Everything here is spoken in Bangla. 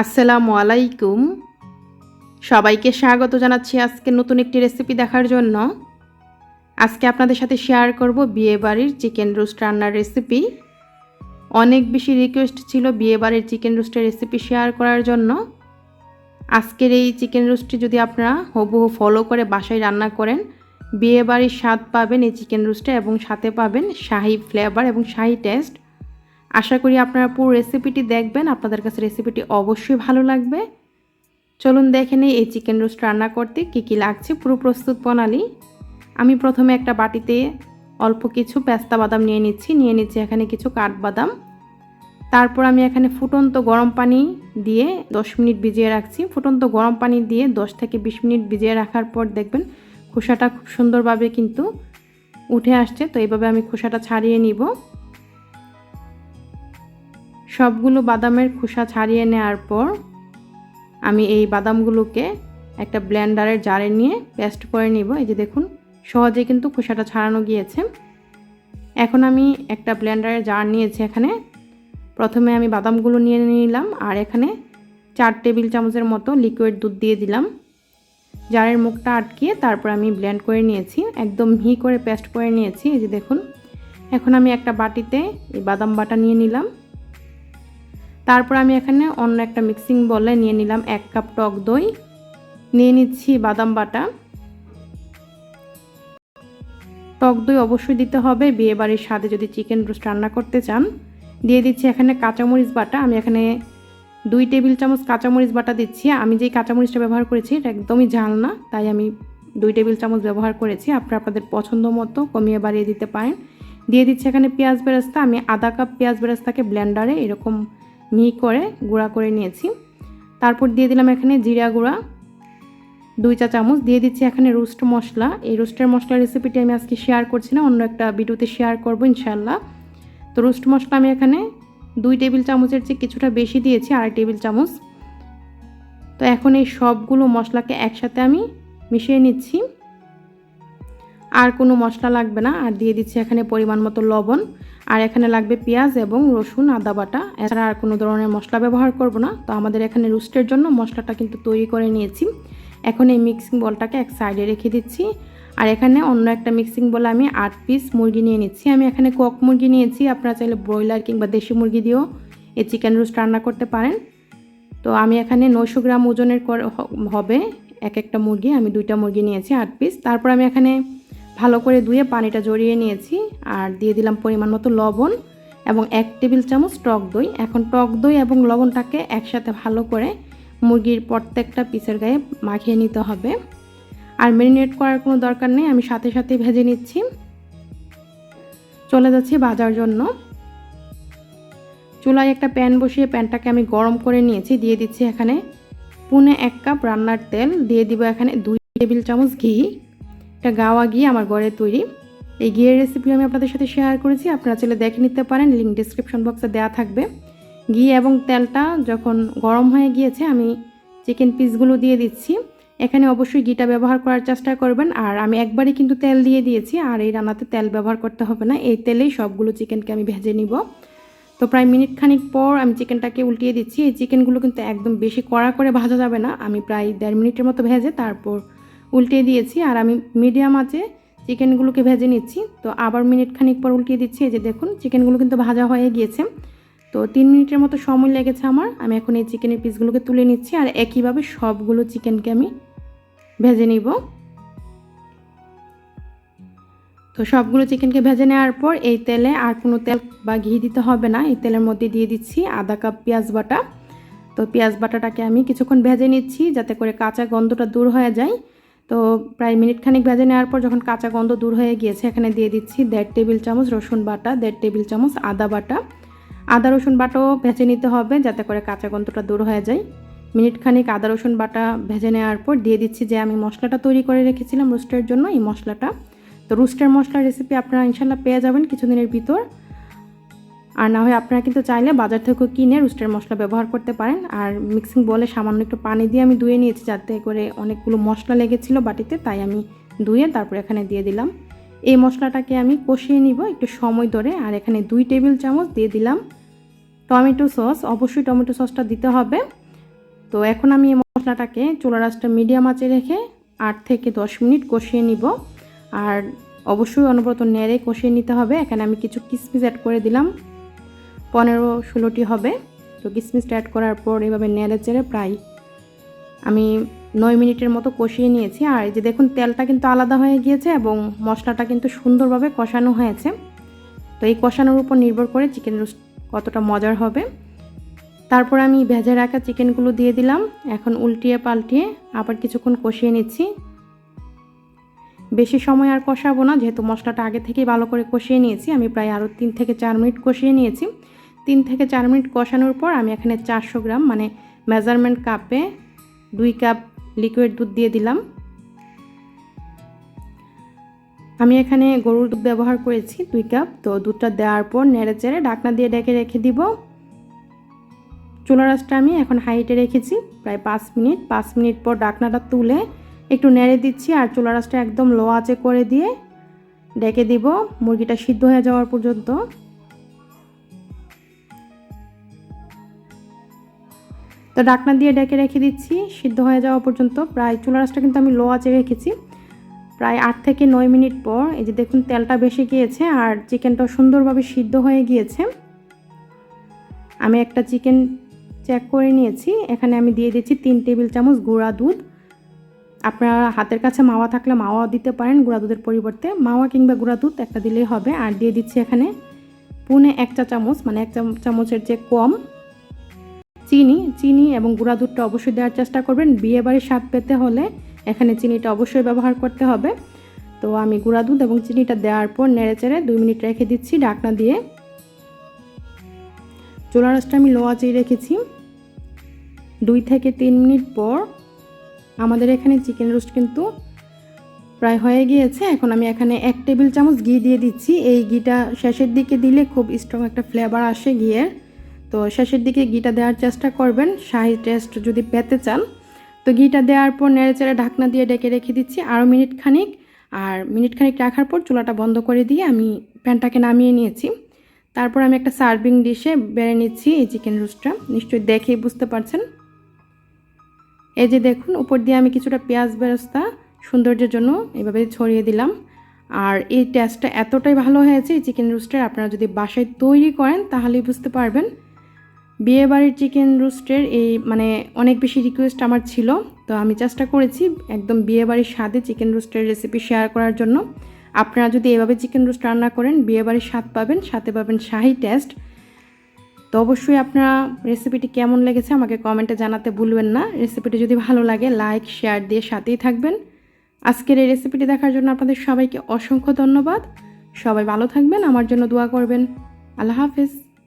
আসসালামু আলাইকুম। সবাইকে স্বাগত জানাচ্ছি আজকে নতুন একটি রেসিপি দেখার জন্য। আজকে আপনাদের সাথে শেয়ার করব বিয়ে বাড়ির চিকেন রোস্ট রান্নার রেসিপি। অনেক বেশি রিকোয়েস্ট ছিল বিয়ে বাড়ির চিকেন রোস্টের রেসিপি শেয়ার করার জন্য। আজকের এই চিকেন রোস্টটি যদি আপনারা হুবহু ফলো করে বাসায় রান্না করেন, বিয়ে বাড়ির স্বাদ পাবেন এই চিকেন রোস্টে এবং সাথে পাবেন শাহী ফ্লেভার এবং শাহী টেস্ট। আশা করি আপনারা পুরো রেসিপিটি দেখবেন, আপনাদের কাছে রেসিপিটি অবশ্যই ভালো লাগবে। চলুন দেখে নিই এই চিকেন রোস্ট রান্না করতে কী কী লাগছে পুরো প্রস্তুত প্রণালী। আমি প্রথমে একটা বাটিতে অল্প কিছু পেস্তা বাদাম নিয়ে নিচ্ছি এখানে কিছু কাঠবাদাম। তারপর আমি এখানে ফুটন্ত গরম পানি দিয়ে 10 মিনিট ভিজিয়ে রাখছি। ফুটন্ত গরম পানি দিয়ে 10 থেকে 20 মিনিট ভিজিয়ে রাখার পর দেখবেন খোসাটা খুব সুন্দরভাবে কিন্তু উঠে আসছে। তো এইভাবে আমি খোসাটা ছাড়িয়ে নিব। সবগুলো বাদামের খোসা ছাড়িয়ে নেওয়ার পর আমি এই বাদামগুলোকে একটা ব্লেন্ডারের জারে নিয়ে পেস্ট করে নিব। এই যে দেখুন সহজে কিন্তু খোসাটা ছাড়ানো গিয়েছে। এখন আমি একটা ব্লেন্ডারের জার নিয়েছি। এখানে প্রথমে আমি বাদামগুলো নিয়ে নিলাম আর এখানে 4 টেবিল চামচের মতো লিকুইড দুধ দিয়ে দিলাম। জারের মুখটা আটকিয়ে তারপর আমি ব্লেন্ড করে নিয়েছি, একদম মিহি করে পেস্ট করে নিয়েছি। এই যে দেখুন এখন আমি একটা বাটিতে এই বাদাম বাটা নিয়ে নিলাম। তারপর আমি এখানে অন্য একটা মিক্সিং বলে নিয়ে নিলাম 1 কাপ টক দই, নিয়ে নিচ্ছি বাদাম বাটা। টক দই অবশ্যই দিতে হবে বিয়ে বাড়ির স্বাদে যদি চিকেন রোস্ট রান্না করতে চান। দিয়ে দিচ্ছি এখানে কাঁচামরিচ বাটা। আমি এখানে 2 টেবিল চামচ কাঁচামরিচ বাটা দিচ্ছি। আমি যেই কাঁচামরিচটা ব্যবহার করেছি এটা একদমই ঝাল না, তাই আমি 2 টেবিল চামচ ব্যবহার করেছি। আপনারা আপনাদের পছন্দ মতো কমিয়ে বাড়িয়ে দিতে পারেন। দিয়ে দিচ্ছি এখানে পেঁয়াজ বেরেস্তা। আমি আধা কাপ পেঁয়াজ বেরেস্তাকে ব্লেন্ডারে এরকম মিহি করে গুঁড়া করে নিয়েছি। তারপর দিয়ে দিলাম এখানে জিরা গুঁড়া 2 চা চামচ। দিয়ে দিচ্ছি এখানে রোস্ট মশলা। এই রোস্টের মশলার রেসিপিটি আমি আজকে শেয়ার করছি না, অন্য একটা ভিডিওতে শেয়ার করব ইনশাল্লাহ। তো রোস্ট মশলা আমি এখানে 2 টেবিল চামচের চেয়ে কিছুটা বেশি দিয়েছি, 2.5 টেবিল চামচ। তো এখন এই সবগুলো মশলাকে একসাথে আমি মিশিয়ে নিচ্ছি, আর কোনো মশলা লাগবে না। আর দিয়ে দিচ্ছি এখানে পরিমাণ মতো লবণ, আর এখানে লাগবে পেঁয়াজ এবং রসুন আদা বাটা। এছাড়া আর কোনো ধরনের মশলা ব্যবহার করব না। তো আমাদের এখানে রোস্টের জন্য মশলাটা কিন্তু তৈরি করে নিয়েছি। এখন এই মিক্সিং বলটাকে এক সাইডে রেখে দিচ্ছি। আর এখানে অন্য একটা মিক্সিং বলে আমি 8 পিস মুরগি নিয়ে নিচ্ছি। আমি এখানে কক মুরগি নিয়েছি, আপনারা চাইলে ব্রয়লার কিংবা দেশি মুরগি দিয়েও এই চিকেন রোস্ট রান্না করতে পারেন। তো আমি এখানে 900 গ্রাম ওজনের হবে এক একটা মুরগি। আমি 2টা মুরগি নিয়েছি 8 পিস। তারপর আমি এখানে ভালো করে ধুয়ে পানিটা ঝরিয়ে নিয়েছি আর দিয়ে দিলাম পরিমাণ মতো লবণ এবং 1 টেবিল চামচ টক দই। এখন টক দই এবং লবণটাকে একসাথে ভালো করে মুরগির প্রত্যেকটা পিসের গায়ে মাখিয়ে নিতে হবে। আর ম্যারিনেট করার কোনো দরকার নেই, আমি সাথে সাথে ভেজে নিচ্ছি। চলে যাচ্ছি ভাজার জন্য। চুলায় একটা প্যান বসিয়ে প্যানটাকে আমি গরম করে নিয়েছি। দিয়ে দিচ্ছি এখানে 1.5 কাপ রান্নার তেল। দিয়ে দিব এখানে 2 টেবিল চামচ ঘি। এটা গাওয়া ঘি আমার ঘরে তৈরি। এই ঘিয়ের রেসিপি আমি আপনাদের সাথে শেয়ার করেছি, আপনারা চাইলে দেখে নিতে পারেন, লিঙ্ক ডিসক্রিপশন বক্সে দেওয়া থাকবে। ঘি এবং তেলটা যখন গরম হয়ে গিয়েছে আমি চিকেন পিসগুলো দিয়ে দিচ্ছি। এখানে অবশ্যই ঘিটা ব্যবহার করার চেষ্টা করবেন। আর আমি একবারই কিন্তু তেল দিয়ে দিয়েছি, আর এই রান্নাতে তেল ব্যবহার করতে হবে না। এই তেলেই সবগুলো চিকেনকে আমি ভেজে নিব। তো প্রায় মিনিট খানিক পর আমি চিকেনটাকে উল্টিয়ে দিচ্ছি। এই চিকেনগুলো কিন্তু একদম বেশি কড়া করে ভাজা যাবে না। আমি প্রায় 1.5 মিনিটের মতো ভেজে তারপর উল্টিয়ে দিয়েছি। আর আমি মিডিয়াম আঁচে চিকেনগুলোকে ভেজে নিচ্ছি। তো আবার মিনিট খানিক পর উল্টিয়ে দিচ্ছি। এই যে দেখুন চিকেনগুলো কিন্তু ভাজা হয়ে গিয়েছে। তো 3 মিনিটের মতো সময় লেগেছে আমার। আমি এখন এই চিকেনের পিসগুলোকে তুলে নিচ্ছি আর একইভাবে সবগুলো চিকেনকে আমি ভেজে নিব। তো সবগুলো চিকেনকে ভেজে নেওয়ার পর এই তেলে আর কোনো তেল বা ঘি দিতে হবে না। এই তেলের মধ্যে দিয়ে দিচ্ছি আধা কাপ পেঁয়াজ বাটা। তো পেঁয়াজ বাটাটাকে আমি কিছুক্ষণ ভেজে নিচ্ছি যাতে করে কাঁচা গন্ধটা দূর হয়ে যায়। তো প্রায় মিনিট খানিক ভেজে নেওয়ার পর যখন কাঁচা গন্ধ দূর হয়ে গিয়েছে এখানে দিয়ে দিচ্ছি 1.5 টেবিল চামচ রসুন বাটা, 1.5 টেবিল চামচ আদা বাটা। আদা রসুন বাটাও ভেজে নিতে হবে যাতে করে কাঁচা গন্ধটা দূর হয়ে যায়। মিনিট খানিক আদা রসুন বাটা ভেজে নেওয়ার পর দিয়ে দিচ্ছি যে আমি মশলাটা তৈরি করে রেখেছিলাম রোস্টের জন্য, এই মশলাটা। তো রোস্টের মশলার রেসিপি আপনারা ইনশাল্লাহ পেয়ে যাবেন কিছুদিনের ভিতর। আর না হয় আপনারা কিন্তু চাইলে বাজার থেকে কিনে রোস্টের মশলা ব্যবহার করতে পারেন। আর মিক্সিং বলে সামান্য একটু পানি দিয়ে আমি ধুয়ে নিয়েছি যাতে করে অনেকগুলো মশলা লেগেছিল বাটিতে, তাই আমি ধুয়ে তারপর এখানে দিয়ে দিলাম। এই মশলাটাকে আমি কষিয়ে নিব একটু সময় ধরে। আর এখানে 2 টেবিল চামচ দিয়ে দিলাম টমেটো সস। অবশ্যই টমেটো সসটা দিতে হবে। তো এখন আমি এই মশলাটাকে চুলার আঁচটা মিডিয়াম আঁচে রেখে 8 থেকে 10 মিনিট কষিয়ে নিব। আর অবশ্যই অনবরত নেড়ে কষিয়ে নিতে হবে। এখানে আমি কিছু কিশমিশ অ্যাড করে দিলাম, 15-16টি হবে। তো কিশমিশটা অ্যাড করার পর এভাবে নেড়ে চেড়ে প্রায় আমি 9 মিনিটের মতো কষিয়ে নিয়েছি। আর এই যে দেখুন তেলটা কিন্তু আলাদা হয়ে গিয়েছে এবং মশলাটা কিন্তু সুন্দরভাবে কষানো হয়েছে। তো এই কষানোর উপর নির্ভর করে চিকেন রোস্ট কতটা মজার হবে। তারপর আমি ভেজে রাখা চিকেনগুলো দিয়ে দিলাম। এখন উল্টিয়ে পাল্টিয়ে আবার কিছুক্ষণ কষিয়ে নিচ্ছি। বেশি সময় আর কষাবো না, যেহেতু মশলাটা আগে থেকেই ভালো করে কষিয়ে নিয়েছি। আমি প্রায় আরও 3 থেকে 4 মিনিট কষিয়ে নিয়েছি। 3 থেকে 4 মিনিট কষানোর পর আমি এখানে 400 গ্রাম মানে মেজারমেন্ট কাপে 2 কাপ লিকুইড দুধ দিয়ে দিলাম। আমি এখানে গরুর দুধ ব্যবহার করেছি 2 কাপ। তো দুধটা দেওয়ার পর নেড়ে চেড়ে ঢাকনা দিয়ে ঢেকে রেখে দিব। চুলার আঁচটা আমি এখন হাইটে রেখেছি প্রায় 5 মিনিট। 5 মিনিট পর ঢাকনাটা তুলে একটু নেড়ে দিচ্ছি আর চুলার আঁচটা একদম লো আঁচে করে দিয়ে ঢেকে দিব মুরগিটা সিদ্ধ হয়ে যাওয়ার পর্যন্ত। তো ঢাকনা দিয়ে ঢেকে রেখে দিচ্ছি সিদ্ধ হয়ে যাওয়া পর্যন্ত। প্রায় চুলার আঁচটা কিন্তু আমি লো আঁচে রেখেছি। প্রায় 8 থেকে 9 মিনিট পর এই যে দেখুন তেলটা বেশি গিয়েছে আর চিকেনটাও সুন্দরভাবে সিদ্ধ হয়ে গিয়েছে। আমি একটা চিকেন চেক করে নিয়েছি। এখানে আমি দিয়ে দিচ্ছি 3 টেবিল চামচ গুঁড়া দুধ। আপনারা হাতের কাছে মাওয়া থাকলে মাওয়া দিতে পারেন গুঁড়া দুধের পরিবর্তে, মাওয়া কিংবা গুঁড়া দুধ একটা দিলেই হবে। আর দিয়ে দিচ্ছি এখানে 1 চা চামচ মানে 1 চামচের যে কম চিনি এবং গুঁড়া দুধটা অবশ্যই দেওয়ার চেষ্টা করবেন। বিয়ে বাড়ির স্বাদ পেতে হলে এখানে চিনিটা অবশ্যই ব্যবহার করতে হবে। তো আমি গুঁড়া দুধ এবং চিনিটা দেওয়ার পর নেড়ে চেড়ে 2 মিনিট রেখে দিচ্ছি ঢাকনা দিয়ে। চুলার আঁচটা আমি লো আঁচেই রেখেছি। 2 থেকে 3 মিনিট পর আমাদের এখানে চিকেন রোস্ট কিন্তু প্রায় হয়ে গিয়েছে। এখন আমি এখানে 1 টেবিল চামচ ঘি দিয়ে দিচ্ছি। এই ঘিটা শেষের দিকে দিলে খুব স্ট্রং একটা ফ্লেভার আসে ঘিয়ের। তো শেষের দিকে ঘিটা দেওয়ার চেষ্টা করবেন শাহী টেস্ট যদি পেতে চান। তো ঘিটা দেওয়ার পর নেড়ে চেড়ে ঢাকনা দিয়ে ঢেকে রেখে দিচ্ছি আরও মিনিট খানিক। আর মিনিট খানিক রাখার পর চুলাটা বন্ধ করে দিয়ে আমি প্যানটাকে নামিয়ে নিয়েছি। তারপর আমি একটা সার্ভিং ডিশে বেড়ে নিচ্ছি এই চিকেন রোস্টটা। নিশ্চয়ই দেখেই বুঝতে পারছেন। এই যে দেখুন উপর দিয়ে আমি কিছুটা পেঁয়াজ বেরেস্তা সৌন্দর্যের জন্য এইভাবে ছড়িয়ে দিলাম। আর এই টেস্টটা এতটাই ভালো হয়েছে এই চিকেন রোস্টের, আপনারা যদি বাসায় তৈরি করেন তাহলেই বুঝতে পারবেন। বিয়ে বাড়ির চিকেন রোস্টের এই মানে অনেক বেশি রিকোয়েস্ট আমার ছিল। তো আমি চেষ্টা করেছি একদম বিয়ে বাড়ির স্বাদে চিকেন রোস্টের রেসিপি শেয়ার করার জন্য। আপনারা যদি এভাবে চিকেন রোস্ট রান্না করেন বিয়ে বাড়ির স্বাদ পাবেন, সাথে পাবেন শাহী টেস্ট। তো অবশ্যই আপনারা রেসিপিটি কেমন লেগেছে আমাকে কমেন্টে জানাতে ভুলবেন না। রেসিপিটি যদি ভালো লাগে লাইক শেয়ার দিয়ে সাথেই থাকবেন। আজকের এই রেসিপিটি দেখার জন্য আপনাদের সবাইকে অসংখ্য ধন্যবাদ। সবাই ভালো থাকবেন, আমার জন্য দোয়া করবেন। আল্লাহ হাফেজ।